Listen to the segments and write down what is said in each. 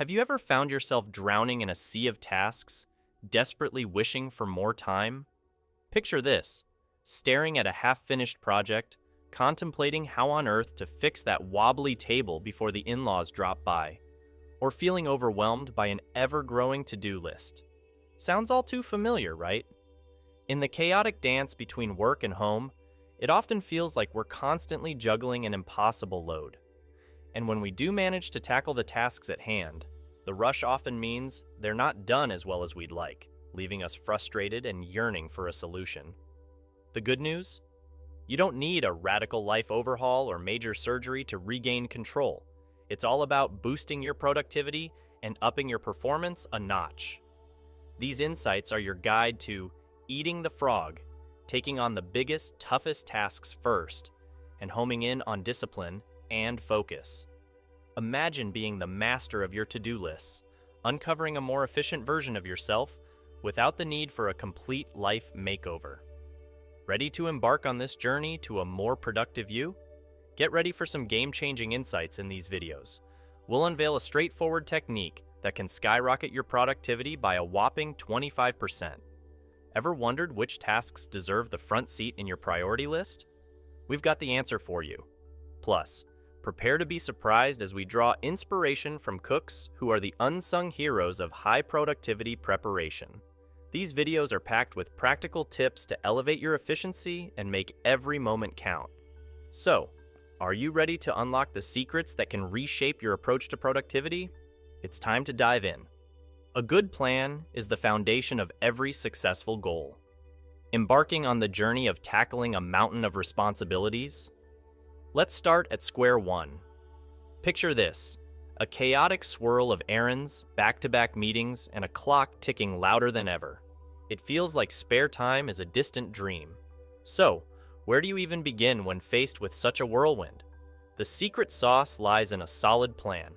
Have you ever found yourself drowning in a sea of tasks, desperately wishing for more time? Picture this: staring at a half-finished project, contemplating how on earth to fix that wobbly table before the in-laws drop by, or feeling overwhelmed by an ever-growing to-do list. Sounds all too familiar, right? In the chaotic dance between work and home, it often feels like we're constantly juggling an impossible load. And when we do manage to tackle the tasks at hand, the rush often means they're not done as well as we'd like, leaving us frustrated and yearning for a solution. The good news? You don't need a radical life overhaul or major surgery to regain control. It's all about boosting your productivity and upping your performance a notch. These insights are your guide to eating the frog, taking on the biggest, toughest tasks first, and homing in on discipline and focus. Imagine being the master of your to-do lists, uncovering a more efficient version of yourself without the need for a complete life makeover. Ready to embark on this journey to a more productive you? Get ready for some game-changing insights in these videos. We'll unveil a straightforward technique that can skyrocket your productivity by a whopping 25%. Ever wondered which tasks deserve the front seat in your priority list? We've got the answer for you. Plus, prepare to be surprised as we draw inspiration from cooks who are the unsung heroes of high productivity preparation. These videos are packed with practical tips to elevate your efficiency and make every moment count. So, are you ready to unlock the secrets that can reshape your approach to productivity? It's time to dive in. A good plan is the foundation of every successful goal. Embarking on the journey of tackling a mountain of responsibilities? Let's start at square one. Picture this: a chaotic swirl of errands, back-to-back meetings, and a clock ticking louder than ever. It feels like spare time is a distant dream. So, where do you even begin when faced with such a whirlwind? The secret sauce lies in a solid plan.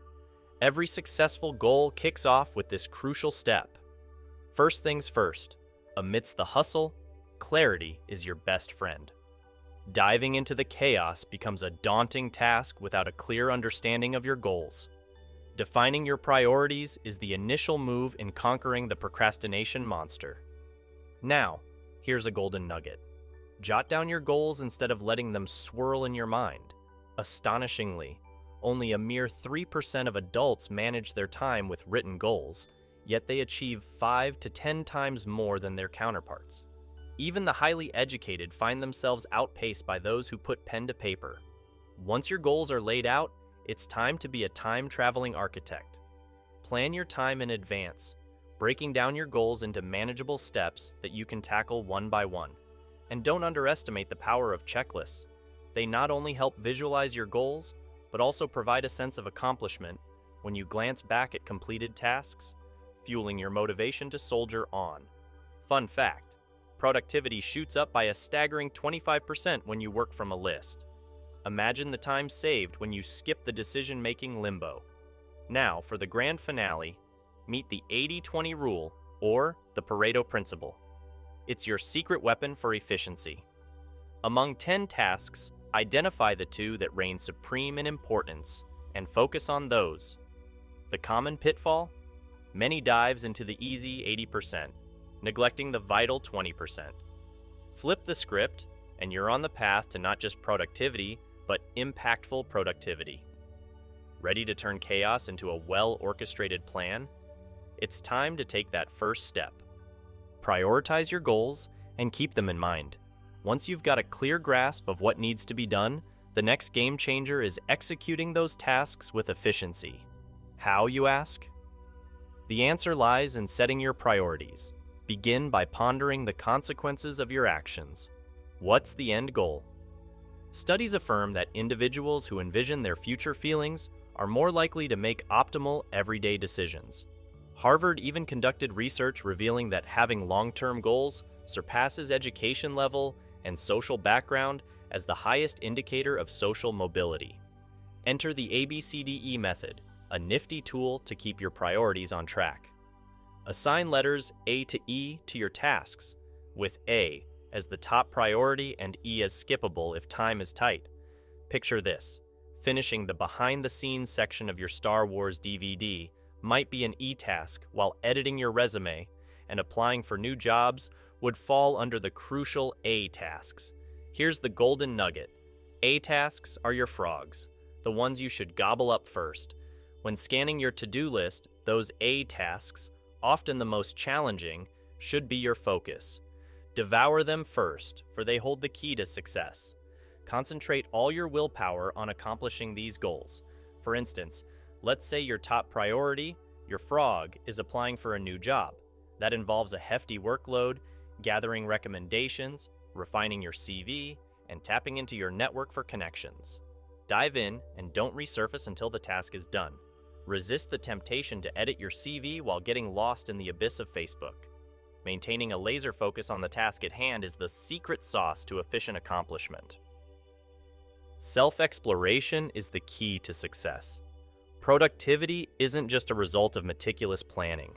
Every successful goal kicks off with this crucial step. First things first, amidst the hustle, clarity is your best friend. Diving into the chaos becomes a daunting task without a clear understanding of your goals. Defining your priorities is the initial move in conquering the procrastination monster. Now, here's a golden nugget. Jot down your goals instead of letting them swirl in your mind. Astonishingly, only a mere 3% of adults manage their time with written goals, yet they achieve 5 to 10 times more than their counterparts. Even the highly educated find themselves outpaced by those who put pen to paper. Once your goals are laid out, it's time to be a time-traveling architect. Plan your time in advance, breaking down your goals into manageable steps that you can tackle one by one. And don't underestimate the power of checklists. They not only help visualize your goals, but also provide a sense of accomplishment when you glance back at completed tasks, fueling your motivation to soldier on. Fun fact: productivity shoots up by a staggering 25% when you work from a list. Imagine the time saved when you skip the decision-making limbo. Now, for the grand finale, meet the 80-20 rule, or the Pareto principle. It's your secret weapon for efficiency. Among 10 tasks, identify the 2 that reign supreme in importance and focus on those. The common pitfall? Many dives into the easy 80%, neglecting the vital 20%. Flip the script, and you're on the path to not just productivity, but impactful productivity. Ready to turn chaos into a well-orchestrated plan? It's time to take that first step. Prioritize your goals and keep them in mind. Once you've got a clear grasp of what needs to be done, the next game changer is executing those tasks with efficiency. How, you ask? The answer lies in setting your priorities. Begin by pondering the consequences of your actions. What's the end goal? Studies affirm that individuals who envision their future feelings are more likely to make optimal everyday decisions. Harvard even conducted research revealing that having long-term goals surpasses education level and social background as the highest indicator of social mobility. Enter the ABCDE method, a nifty tool to keep your priorities on track. Assign letters A to E to your tasks, with A as the top priority and E as skippable if time is tight. Picture this: finishing the behind-the-scenes section of your Star Wars DVD might be an e-task, while editing your resume and applying for new jobs would fall under the crucial A tasks. Here's the golden nugget. A tasks are your frogs, the ones you should gobble up first. When scanning your to-do list, those A tasks, often the most challenging, should be your focus. Devour them first, for they hold the key to success. Concentrate all your willpower on accomplishing these goals. For instance, let's say your top priority, your frog, is applying for a new job. That involves a hefty workload, gathering recommendations, refining your CV, and tapping into your network for connections. Dive in and don't resurface until the task is done. Resist the temptation to edit your CV while getting lost in the abyss of Facebook. Maintaining a laser focus on the task at hand is the secret sauce to efficient accomplishment. Self-exploration is the key to success. Productivity isn't just a result of meticulous planning.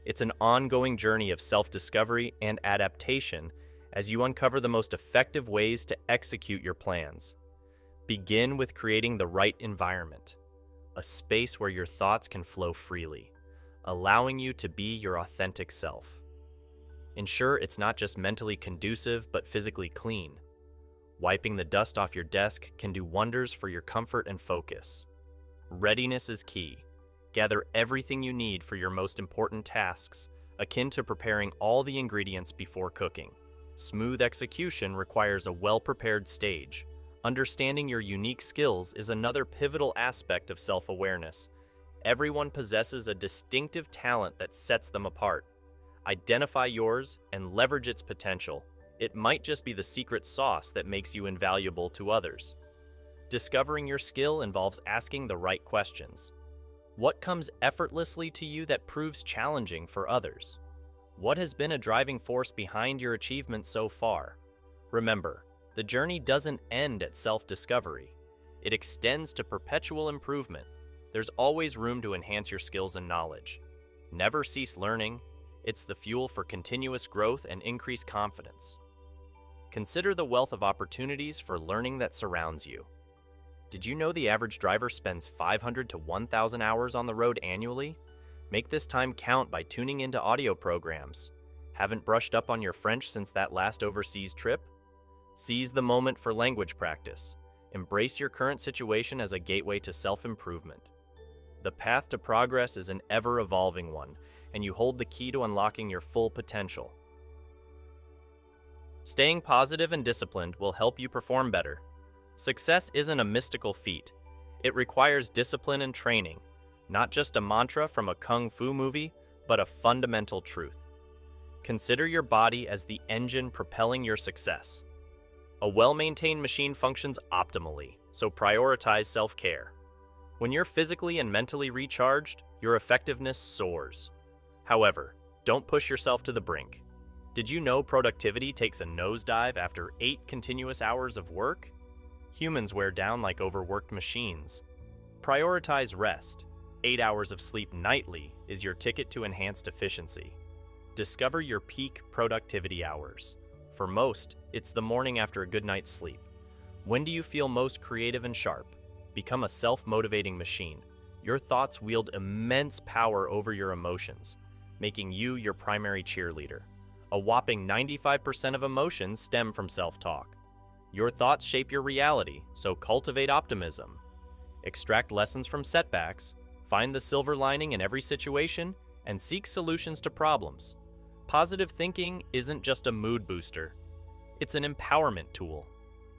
It's an ongoing journey of self-discovery and adaptation as you uncover the most effective ways to execute your plans. Begin with creating the right environment, a space where your thoughts can flow freely, allowing you to be your authentic self. Ensure it's not just mentally conducive, but physically clean. Wiping the dust off your desk can do wonders for your comfort and focus. Readiness is key. Gather everything you need for your most important tasks, akin to preparing all the ingredients before cooking. Smooth execution requires a well-prepared stage. Understanding your unique skills is another pivotal aspect of self-awareness. Everyone possesses a distinctive talent that sets them apart. Identify yours and leverage its potential. It might just be the secret sauce that makes you invaluable to others. Discovering your skill involves asking the right questions. What comes effortlessly to you that proves challenging for others? What has been a driving force behind your achievements so far? Remember, the journey doesn't end at self-discovery. It extends to perpetual improvement. There's always room to enhance your skills and knowledge. Never cease learning. It's the fuel for continuous growth and increased confidence. Consider the wealth of opportunities for learning that surrounds you. Did you know the average driver spends 500 to 1,000 hours on the road annually? Make this time count by tuning into audio programs. Haven't brushed up on your French since that last overseas trip? Seize the moment for language practice. Embrace your current situation as a gateway to self-improvement. The path to progress is an ever-evolving one, and you hold the key to unlocking your full potential. Staying positive and disciplined will help you perform better. Success isn't a mystical feat. It requires discipline and training, not just a mantra from a kung fu movie, but a fundamental truth. Consider your body as the engine propelling your success. A well-maintained machine functions optimally, so prioritize self-care. When you're physically and mentally recharged, your effectiveness soars. However, don't push yourself to the brink. Did you know productivity takes a nosedive after 8 continuous hours of work? Humans wear down like overworked machines. Prioritize rest. 8 hours of sleep nightly is your ticket to enhanced efficiency. Discover your peak productivity hours. For most, it's the morning after a good night's sleep. When do you feel most creative and sharp? Become a self-motivating machine. Your thoughts wield immense power over your emotions, making you your primary cheerleader. A whopping 95% of emotions stem from self-talk. Your thoughts shape your reality, so cultivate optimism. Extract lessons from setbacks, find the silver lining in every situation, and seek solutions to problems. Positive thinking isn't just a mood booster. It's an empowerment tool.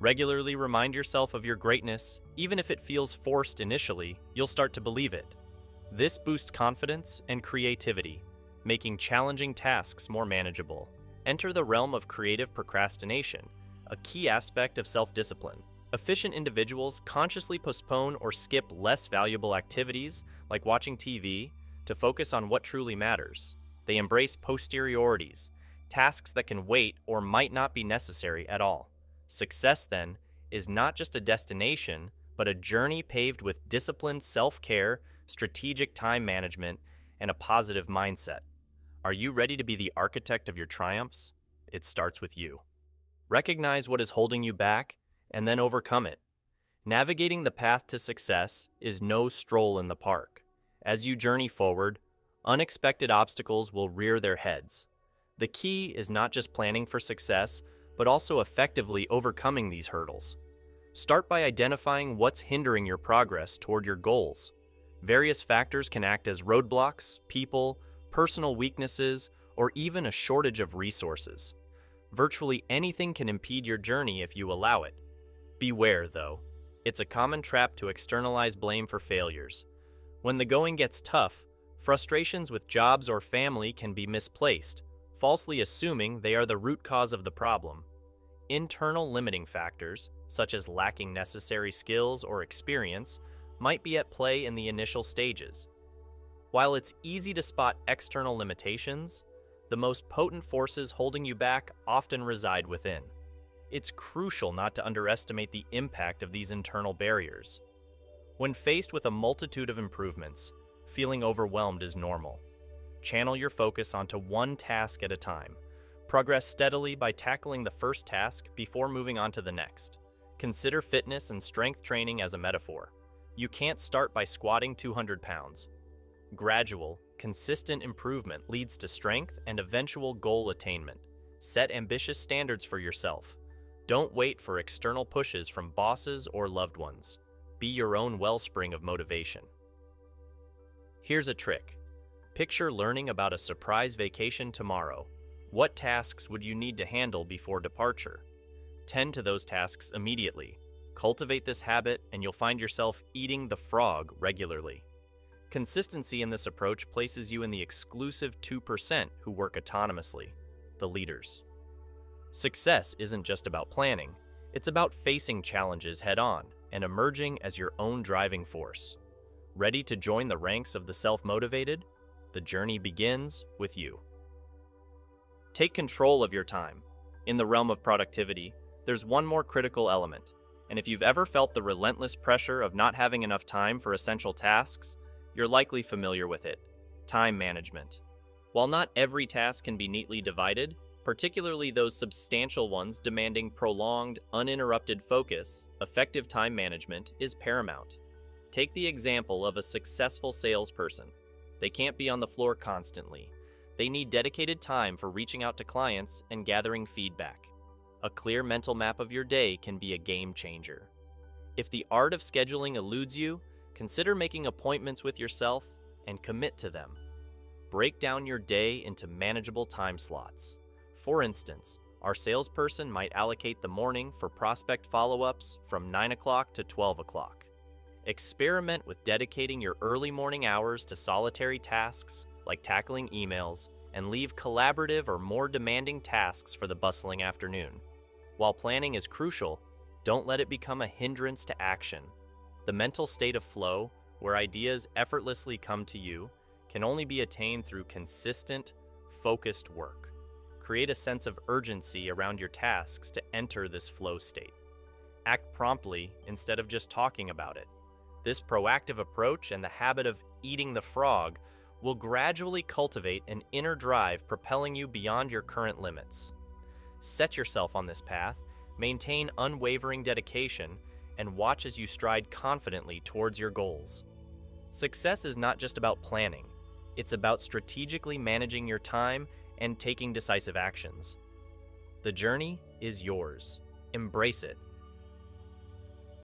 Regularly remind yourself of your greatness. Even if it feels forced initially, you'll start to believe it. This boosts confidence and creativity, making challenging tasks more manageable. Enter the realm of creative procrastination, a key aspect of self-discipline. Efficient individuals consciously postpone or skip less valuable activities, like watching TV, to focus on what truly matters. They embrace posteriorities, tasks that can wait or might not be necessary at all. Success, then, is not just a destination, but a journey paved with disciplined self-care, strategic time management, and a positive mindset. Are you ready to be the architect of your triumphs? It starts with you. Recognize what is holding you back, and then overcome it. Navigating the path to success is no stroll in the park. As you journey forward, Unexpected obstacles will rear their heads. The key is not just planning for success, but also effectively overcoming these hurdles. Start by identifying what's hindering your progress toward your goals. Various factors can act as roadblocks, people, personal weaknesses, or even a shortage of resources. Virtually anything can impede your journey if you allow it. Beware, though. It's a common trap to externalize blame for failures. When the going gets tough, frustrations with jobs or family can be misplaced, falsely assuming they are the root cause of the problem. Internal limiting factors, such as lacking necessary skills or experience, might be at play in the initial stages. While it's easy to spot external limitations, the most potent forces holding you back often reside within. It's crucial not to underestimate the impact of these internal barriers. When faced with a multitude of improvements, feeling overwhelmed is normal. Channel your focus onto one task at a time. Progress steadily by tackling the first task before moving on to the next. Consider fitness and strength training as a metaphor. You can't start by squatting 200 pounds. Gradual, consistent improvement leads to strength and eventual goal attainment. Set ambitious standards for yourself. Don't wait for external pushes from bosses or loved ones. Be your own wellspring of motivation. Here's a trick. Picture learning about a surprise vacation tomorrow. What tasks would you need to handle before departure? Tend to those tasks immediately. Cultivate this habit and you'll find yourself eating the frog regularly. Consistency in this approach places you in the exclusive 2% who work autonomously, the leaders. Success isn't just about planning, it's about facing challenges head-on and emerging as your own driving force. Ready to join the ranks of the self-motivated? The journey begins with you. Take control of your time. In the realm of productivity, there's one more critical element, and if you've ever felt the relentless pressure of not having enough time for essential tasks, you're likely familiar with it: time management. While not every task can be neatly divided, particularly those substantial ones demanding prolonged, uninterrupted focus, effective time management is paramount. Take the example of a successful salesperson. They can't be on the floor constantly. They need dedicated time for reaching out to clients and gathering feedback. A clear mental map of your day can be a game changer. If the art of scheduling eludes you, consider making appointments with yourself and commit to them. Break down your day into manageable time slots. For instance, our salesperson might allocate the morning for prospect follow-ups from 9 o'clock to 12 o'clock. Experiment with dedicating your early morning hours to solitary tasks like tackling emails, and leave collaborative or more demanding tasks for the bustling afternoon. While planning is crucial, don't let it become a hindrance to action. The mental state of flow, where ideas effortlessly come to you, can only be attained through consistent, focused work. Create a sense of urgency around your tasks to enter this flow state. Act promptly instead of just talking about it. This proactive approach and the habit of eating the frog will gradually cultivate an inner drive propelling you beyond your current limits. Set yourself on this path, maintain unwavering dedication, and watch as you stride confidently towards your goals. Success is not just about planning. It's about strategically managing your time and taking decisive actions. The journey is yours. Embrace it